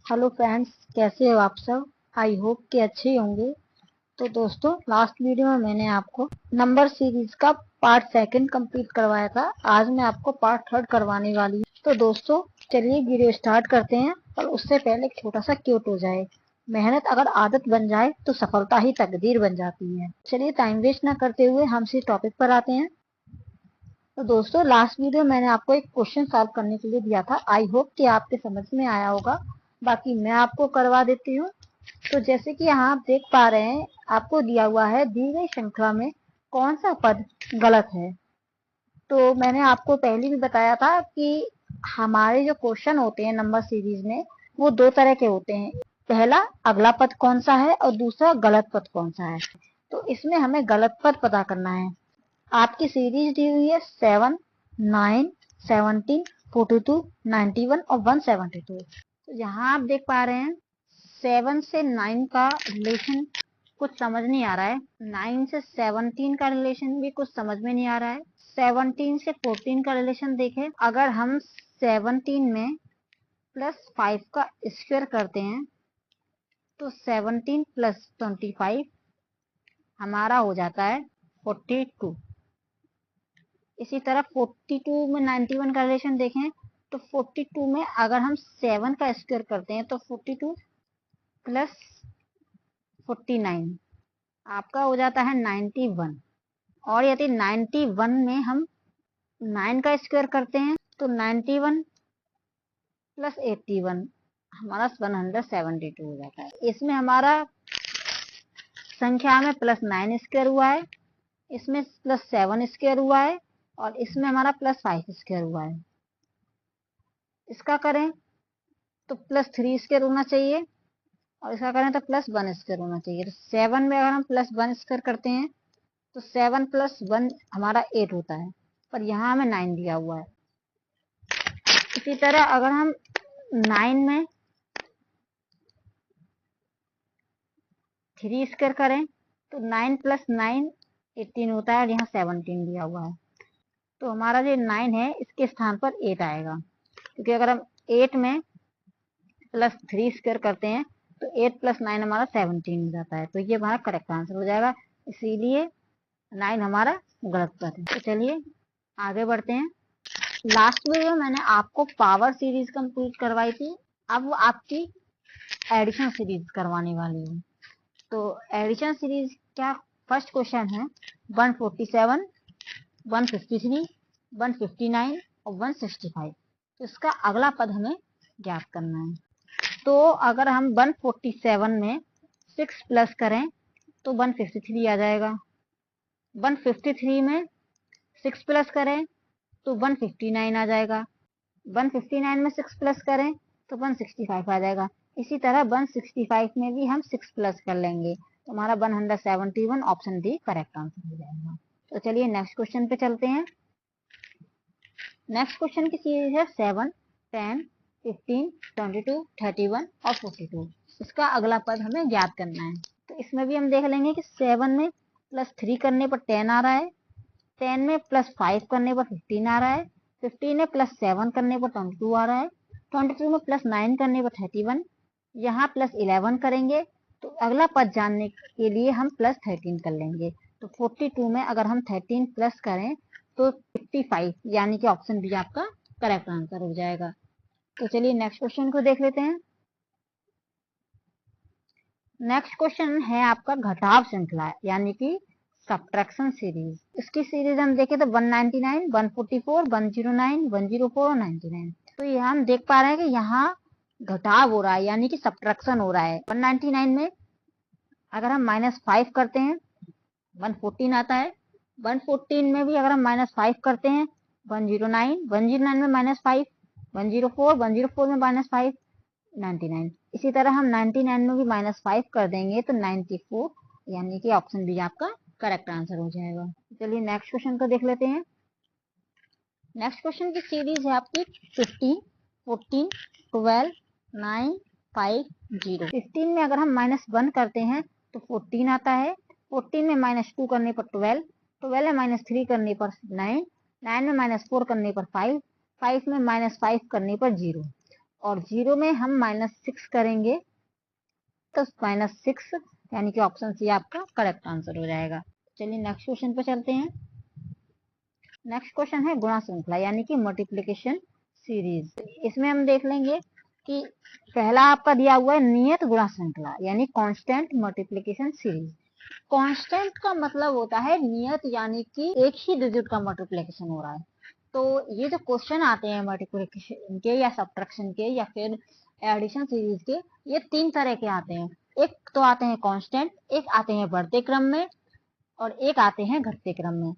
Hello friends, कैसे हो आप सब। आई होप कि अच्छे ही होंगे। तो दोस्तों, लास्ट वीडियो में मैंने आपको नंबर सीरीज का पार्ट सेकंड कंप्लीट करवाया था। आज मैं आपको पार्ट थर्ड करवाने वाली हूँ। तो दोस्तों, चलिए वीडियो स्टार्ट करते हैं। और उससे पहले एक छोटा सा क्यूट हो जाए। मेहनत अगर आदत बन जाए तो सफलता ही तकदीर बन जाती है। चलिए टाइम वेस्ट ना करते हुए हम इसी टॉपिक पर आते हैं। तो दोस्तों, लास्ट वीडियो मैंने आपको एक क्वेश्चन सॉल्व करने के लिए दिया था। आई होप कि आपके समझ में आया होगा। बाकी मैं आपको करवा देती हूँ। तो जैसे कि यहाँ आप देख पा रहे हैं, आपको दिया हुआ है दी गई श्रृंखला में कौन सा पद गलत है। तो मैंने आपको पहले भी बताया था कि हमारे जो क्वेश्चन होते हैं नंबर सीरीज में, वो दो तरह के होते हैं। पहला, अगला पद कौन सा है, और दूसरा गलत पद कौन सा है। तो इसमें हमें गलत पद पता करना है। आपकी सीरीज दी हुई है 7, 9, 17, 42, 91 और 172। तो यहाँ आप देख पा रहे हैं 7 से 9 का रिलेशन कुछ समझ नहीं आ रहा है। 9 से 17 का रिलेशन भी कुछ समझ में नहीं आ रहा है। 17 से 14 का रिलेशन देखें, अगर हम 17 में +5 का स्क्वायर करते हैं तो 17 + 25 हमारा हो जाता है 42। इसी तरह 42 में 91 का रिलेशन देखें तो 42 में अगर हम 7 का स्क्वायर करते हैं तो 42 + 49 आपका हो जाता है 91। और यदि 91 में हम 9 का स्क्वायर करते हैं तो 91 + 81 हमारा 172 हो जाता है। इसमें हमारा संख्या में +9 स्क्वायर हुआ है, इसमें +7 स्क्वायर हुआ है, और इसमें हमारा +5 स्क्वायर हुआ है। इसका करें तो +3 स्क्वायर होना चाहिए, और इसका करें तो +1 स्क्वायर होना चाहिए। तो 7 में अगर हम +1 स्क्वायर करते हैं तो 7 + 1 हमारा 8 होता है, पर यहाँ हमें 9 दिया हुआ है। इसी तरह अगर हम 9 में 3 स्क्वायर करें तो 9 + 9 18 होता है, और यहाँ 17 दिया हुआ है। तो हमारा जो 9 है इसके स्थान पर 8 आएगा, क्योंकि अगर हम 8 में +3 स्क्वायर करते हैं तो 8 + 9 हमारा 17 हो जाता है। तो ये हमारा करेक्ट आंसर हो जाएगा। इसीलिए 9 हमारा गलत पद है। तो चलिए आगे बढ़ते हैं। लास्ट वीडियो मैंने आपको पावर सीरीज कंप्लीट करवाई थी। अब वो आपकी एडिशन सीरीज करवाने वाली हूँ। तो एडिशन सीरीज क्या, फर्स्ट क्वेश्चन है 147, 153, 159 और 165। तो इसका अगला पद हमें ज्ञात करना है। तो अगर हम 147 में 6 प्लस करें तो 153 आ जाएगा। 153 में 6 प्लस करें तो 159 आ जाएगा। 159 में 6 प्लस करें तो 165 आ जाएगा। इसी तरह 165 में भी हम 6 प्लस कर लेंगे तो हमारा 171 ऑप्शन डी करेक्ट आंसर हो जाएगा। तो चलिए नेक्स्ट क्वेश्चन पे चलते हैं। नेक्स्ट क्वेश्चन की सीरीज है 7, 10, 15, 22, 31 और 42। इसका अगला पद हमें ज्ञात करना है। तो इसमें भी हम देख लेंगे कि 7 में +3 करने पर 10 आ रहा है, 10 में +5 करने पर 15 आ रहा है, 15 में +7 करने पर 22 आ रहा है, 22 में +9 करने पर 31, यहाँ +11 करेंगे तो अगला पद जानने के लिए हम +13 कर लेंगे। तो 42 में अगर हम 13 प्लस करें तो 55, यानी कि ऑप्शन बी आपका करेक्ट आंसर हो जाएगा। तो चलिए नेक्स्ट क्वेश्चन को देख लेते हैं। नेक्स्ट क्वेश्चन है आपका घटाव श्रृंखला, यानी कि सब्ट्रैक्शन सीरीज। इसकी सीरीज हम देखें तो 199, 144, 109, 104 और 99। तो ये हम देख पा रहे हैं कि यहाँ घटाव हो रहा है, यानी कि सब्ट्रैक्शन हो रहा है। 199 में अगर हम -5 करते हैं 114 आता है। 114 में भी अगर हम -5 करते हैं 109, 109 में -5, 104, 104 में -5, 99। इसी तरह हम 99 में भी -5 कर देंगे तो 94, यानी कि ऑप्शन बी आपका करेक्ट आंसर हो जाएगा। चलिए नेक्स्ट क्वेश्चन को देख लेते हैं। नेक्स्ट क्वेश्चन की सीरीज है आपकी 15, 14, 12, 9, 5, 0। 15 में अगर हम -1 करते हैं तो 14 आता है। 14 में -2 करने पर 12, 12 में -3 करने पर 9, 9 में -4 करने पर 5, 5 में -5 करने पर 0। और 0 में हम -6 करेंगे तो -6 यानी कि ऑप्शन सी आपका करेक्ट आंसर हो जाएगा। चलिए नेक्स्ट क्वेश्चन पे चलते हैं। नेक्स्ट क्वेश्चन है गुणा श्रृंखला यानी कि मल्टीप्लिकेशन सीरीज। इसमें हम देख लेंगे कि पहला आपका दिया हुआ है नियत गुणा श्रृंखला यानी कांस्टेंट मल्टीप्लिकेशन सीरीज। कांस्टेंट का मतलब होता है नियत यानी कि एक ही डिजिट का मल्टीप्लिकेशन हो रहा है। तो ये जो क्वेश्चन आते हैं मल्टीप्लिकेशन के या सब्ट्रैक्शन के या फिर एडिशन सीरीज के, ये 3 तरह के आते हैं। एक तो आते हैं कांस्टेंट, एक आते हैं बढ़ते क्रम में और एक आते हैं घटते क्रम में।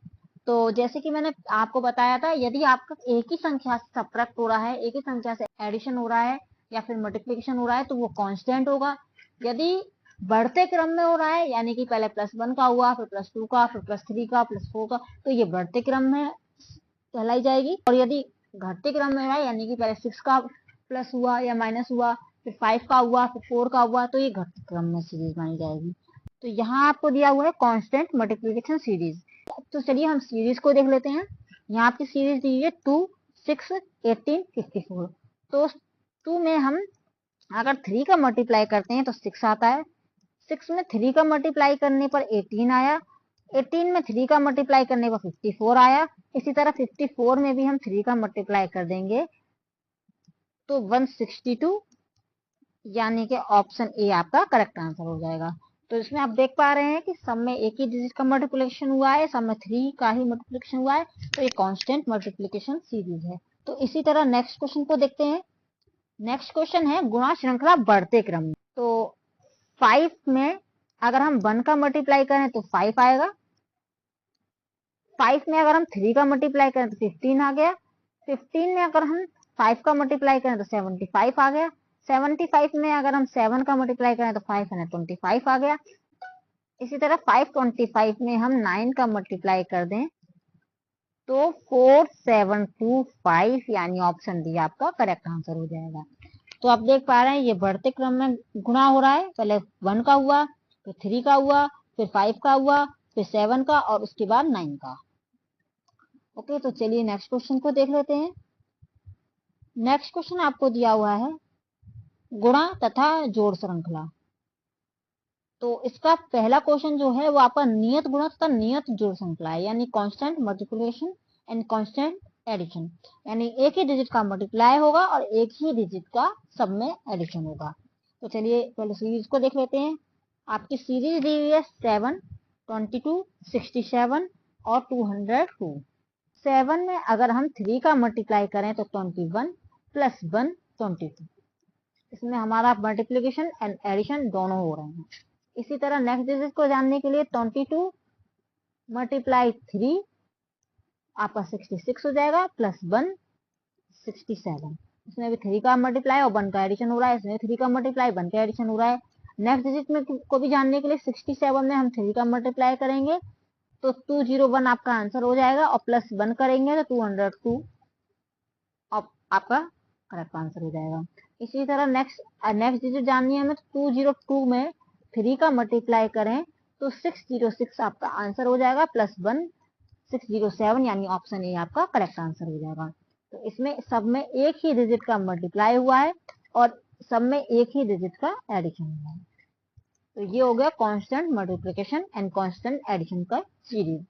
तो जैसे कि मैंने आपको बताया था, यदि आपका एक ही संख्या से सब्ट्रैक्ट हो रहा है, एक ही संख्या से एडिशन हो रहा है या फिर मल्टीप्लिकेशन हो रहा है तो वो कांस्टेंट होगा। यदि बढ़ते क्रम में हो रहा है यानी कि पहले +1 का हुआ, फिर +2 का, फिर +3 का, +4 का, तो ये बढ़ते क्रम में कहलाई जाएगी। और यदि घटते क्रम में हो रहा है यानी कि पहले 6 का प्लस हुआ या माइनस हुआ, फिर 5 का हुआ, फिर 4 का हुआ, तो ये घटते क्रम में सीरीज मानी जाएगी। तो यहाँ आपको दिया हुआ है कांस्टेंट मल्टीप्लिकेशन सीरीज। तो चलिए हम सीरीज को देख लेते हैं। यहाँ आपकी सीरीज दी है 2, 6, 18, 54। तो 2 में हम अगर 3 का मल्टीप्लाई करते हैं तो 6 आता है। 6 में 3 का मल्टीप्लाई करने पर 18 आया। 18 में 3 का मल्टीप्लाई करने पर 54 आया। इसी तरह 54 में भी हम 3 का मल्टीप्लाई कर देंगे तो 162 यानी कि ऑप्शन ए आपका करेक्ट आंसर हो जाएगा। तो इसमें आप देख पा रहे हैं कि सब में एक ही डिजिट का मल्टीप्लिकेशन हुआ है, सब में 3 का ही मल्टीप्लिकेशन हुआ है, तो ये कांस्टेंट मल्टीप्लिकेशन सीरीज है। तो इसी तरह नेक्स्ट क्वेश्चन को देखते हैं। नेक्स्ट क्वेश्चन है गुणा श्रृंखला बढ़ते क्रम में। तो 5 में अगर हम 1 का मल्टीप्लाई करें तो 5 आएगा। 5 में अगर हम 3 का मल्टीप्लाई करें तो 15 आ गया। 15 में अगर हम 5 का मल्टीप्लाई करें तो 75 आ गया। 75 में अगर हम 7 का मल्टीप्लाई करें तो 525 आ गया। इसी तरह 525 में हम 9 का मल्टीप्लाई कर दें तो 4725 यानी ऑप्शन डी आपका करेक्ट आंसर हो जाएगा। तो आप देख पा रहे हैं ये बढ़ते क्रम में गुणा हो रहा है। पहले 1 का हुआ, फिर 3 का हुआ, फिर 5 का हुआ, फिर 7 का और उसके बाद 9 का। ओके, तो चलिए नेक्स्ट क्वेश्चन को देख लेते हैं। नेक्स्ट क्वेश्चन आपको दिया हुआ है गुणा तथा जोड़ श्रृंखला। तो इसका पहला क्वेश्चन जो है वो आपका नियत गुणा तथा नियत जोड़ श्रृंखला है यानी constant multiplication and constant addition. यानी एक ही डिजिट का मल्टीप्लाई होगा और एक ही डिजिट का सब में एडिशन होगा। तो चलिए पहले सीरीज को देख लेते हैं। आपकी सीरीज दी हुई है 7, 22, 67 और 202। 7 में अगर हम 3 का मल्टीप्लाई करें तो 21 प्लस 1 22। इसमें हमारा मल्टीप्लिकेशन एंड एडिशन दोनों हो रहे हैं। इसी तरह नेक्स्ट डिजिट को जानने के लिए 22 मल्टीप्लाई 3 आपका 66 हो जाएगा, प्लस 1 67। इसमें भी 3 का मल्टीप्लाई और 1 का एडिशन हो रहा है। इसमें 3 का मल्टीप्लाई 1 का एडिशन हो रहा है। नेक्स्ट डिजिट में को भी जानने के लिए 67 में हम 3 का मल्टीप्लाई करेंगे तो 201 आपका आंसर हो जाएगा और प्लस 1 करेंगे तो 202 आपका करेक्ट आंसर हो जाएगा। इसी तरह नेक्स्ट डिजिट जाननी है हमें तो 202 में 3 का मल्टीप्लाई करें तो 606 आपका आंसर हो जाएगा, प्लस 1 607 यानी ऑप्शन ए आपका करेक्ट आंसर हो जाएगा। तो इसमें सब में एक ही डिजिट का मल्टीप्लाई हुआ है और सब में एक ही डिजिट का एडिशन हुआ है। तो ये हो गया constant multiplication and constant addition का सीरीज।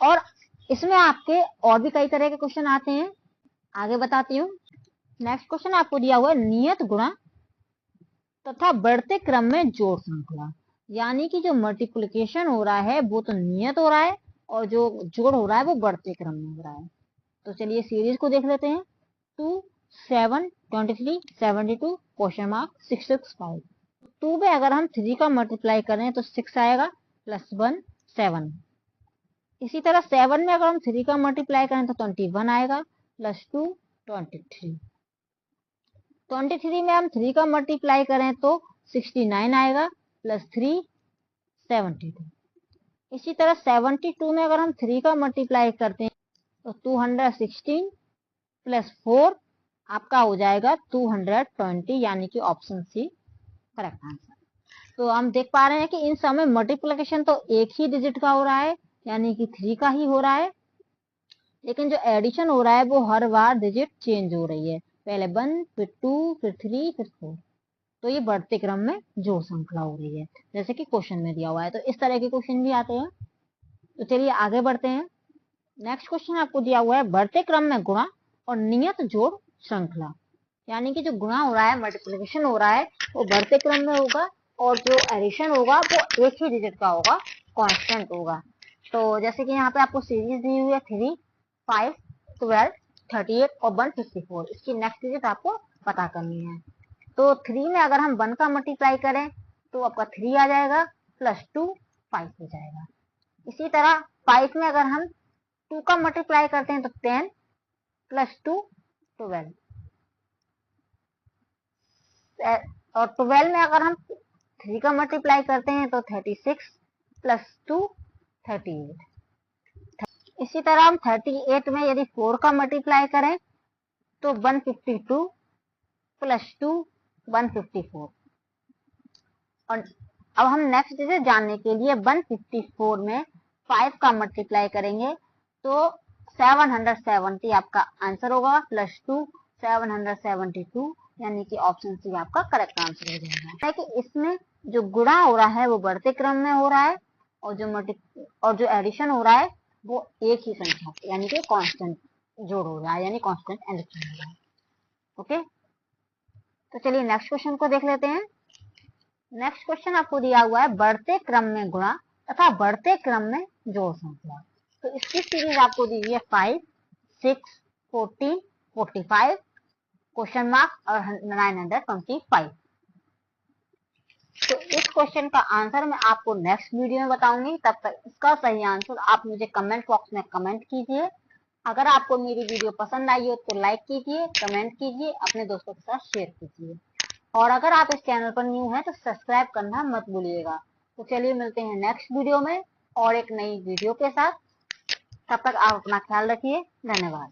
और इसमें आपके और भी कई तरह के क्वेश्चन आते हैं, आगे बताती हूँ। नेक्स्ट क्वेश्चन आपको दिया हुआ है नियत गुणा तथा बढ़ते क्रम में जोड़ श्रृंखला। यानी कि जो मल्टीप्लिकेशन हो रहा है वो तो नियत हो रहा है और जो जोड़ हो रहा है वो बढ़ते क्रम में हो रहा है। तो चलिए सीरीज को देख लेते हैं। 2, 7, 23, 72, क्वेश्चन मार्क 665। 2 में अगर हम 3 का मल्टीप्लाई करें तो 6 आएगा, प्लस 1 7। इसी तरह 7 में अगर हम 3 का मल्टीप्लाई करें तो 21 आएगा, प्लस 2 23। 23 में हम 3 का मल्टीप्लाई करें तो 69 आएगा, प्लस 3 72। इसी तरह 72 में अगर हम 3 का मल्टीप्लाई करते हैं तो 216 प्लस 4 आपका हो जाएगा 220 यानी कि ऑप्शन सी करेक्ट आंसर। तो हम देख पा रहे हैं कि इन सब में मल्टीप्लिकेशन तो एक ही डिजिट का हो रहा है यानी कि 3 का ही हो रहा है, लेकिन जो एडिशन हो रहा है वो हर बार डिजिट चेंज हो रही है। पहले 1 फिर 2 फिर 3 फिर 4। तो ये बढ़ते क्रम में जोड़ श्रृंखला हो रही है, जैसे कि क्वेश्चन में दिया हुआ है। तो इस तरह के क्वेश्चन भी आते हैं। तो चलिए आगे बढ़ते हैं। नेक्स्ट क्वेश्चन आपको दिया हुआ है बढ़ते क्रम में गुणा और नियत जोड़ श्रृंखला, यानी कि जो गुणा हो रहा है, मल्टीप्लिकेशन हो रहा है, वो बढ़ते क्रम में होगा और जो एडिशन होगा वो एक ही डिजिट का होगा, कांस्टेंट होगा। तो जैसे कि यहाँ पे आपको सीरीज दी हुई है 3, 5, 12, 38 और 154। इसकी नेक्स्ट डिजिट आपको पता करनी है। तो 3 में अगर हम 1 का मल्टीप्लाई करें तो आपका 3 आ जाएगा, प्लस 2 5 हो जाएगा। इसी तरह 5 में अगर हम 2 का मल्टीप्लाई करते हैं तो 10 प्लस 2 12, और 12 में अगर हम 3 का मल्टीप्लाई करते हैं तो 36 प्लस 2 38। इसी तरह हम 38 में यदि 4 का मल्टीप्लाई करें तो 152 प्लस 2 154। और अब हम नेक्स्ट डिजिट जानने के लिए 154 में 5 का मल्टीप्लाई करेंगे तो 770 आपका आंसर होगा, प्लस 2 772, यानी कि ऑप्शन सी आपका करेक्ट आंसर हो जाएगा। कि इसमें जो गुणा हो रहा है वो बढ़ते क्रम में हो रहा है और जो एडिशन हो रहा है वो एक ही संख्या यानी कि कांस्टेंट जोड़ हो रहा है, यानी कांस्टेंट एडिशन हो रहा है। ओके, तो चलिए नेक्स्ट क्वेश्चन को देख लेते हैं। नेक्स्ट क्वेश्चन आपको दिया हुआ है बढ़ते क्रम में गुणा तथा बढ़ते क्रम में जोड़ श्रृंखला। तो इसकी सीरीज आपको दी हुई है 5, 6, 14, 45, क्वेश्चन मार्क और 925। तो इस क्वेश्चन का आंसर मैं आपको नेक्स्ट वीडियो में बताऊंगी। तब तक इसका सही आंसर आप मुझे कमेंट बॉक्स में कमेंट कीजिए। अगर आपको मेरी वीडियो पसंद आई हो तो लाइक कीजिए, कमेंट कीजिए, अपने दोस्तों के साथ शेयर कीजिए। और अगर आप इस चैनल पर न्यू हैं तो सब्सक्राइब करना मत भूलिएगा। तो चलिए मिलते हैं नेक्स्ट वीडियो में और एक नई वीडियो के साथ। तब तक आप अपना ख्याल रखिए। धन्यवाद।